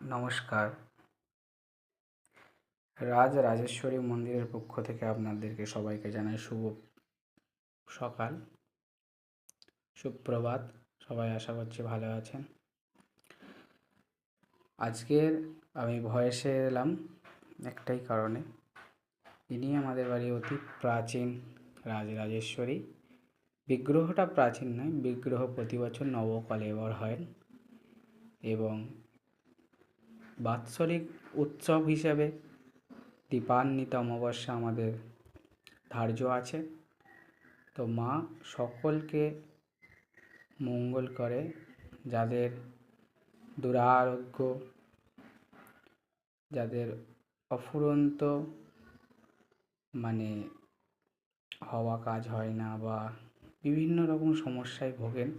নমস্কার। রাজরাজেশ্বরী মন্দিরের পক্ষ থেকে আপনাদেরকে সবাইকে জানাই শুভ সকাল, সুপ্রভাত। সবাই আশা করছি ভালো আছেন। আজকের আমি ভয়েসে এলাম একটাই কারণে, ইনি আমাদের বাড়ি অতি প্রাচীন রাজরাজেশ্বরী। বিগ্রহটা প্রাচীন নয়, বিগ্রহ প্রতি বছর নবকলেবর হয় এবং বাৎসরিক উৎসব হিসেবে দীপান্বিত অমাবস্যা আমাদের ধার্য আছে। তো মা সকলকে মঙ্গল করে, যাদের দুরারোগ্য, যাদের অফুরন্ত হওয়া কাজ হয় না বা বিভিন্ন রকম সমস্যায় ভোগেন,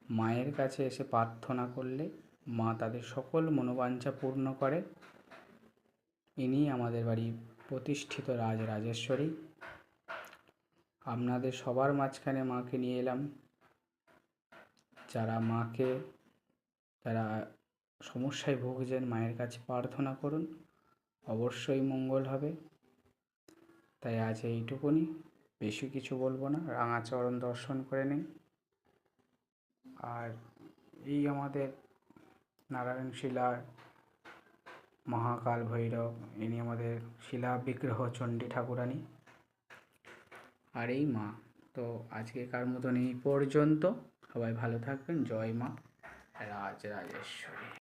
মায়ের কাছে এসে প্রার্থনা করলে মা তাদের সকল মনোবাঞ্ছা পূর্ণ করে। ইনি আমাদের বাড়ি প্রতিষ্ঠিত রাজরাজেশ্বরী। আপনাদের সবার মাঝখানে মাকে নিয়ে এলাম। যারা সমস্যায় ভুগছেন, মায়ের কাছে প্রার্থনা করুন, অবশ্যই মঙ্গল হবে। তাই আজ এইটুকুনি, বেশি কিছু বলবো না। রাঙাচরণ দর্শন করে নিন। আর এই আমাদের নারায়ণ শিলার মহাকাল ভৈরব, ইনি আমাদের শিলা বিগ্রহ চণ্ডী ঠাকুরানী, আর এই মা। তো আজকেকার মতন এই পর্যন্ত। সবাই ভালো থাকবেন। জয় মা রাজরাজেশ্বরী।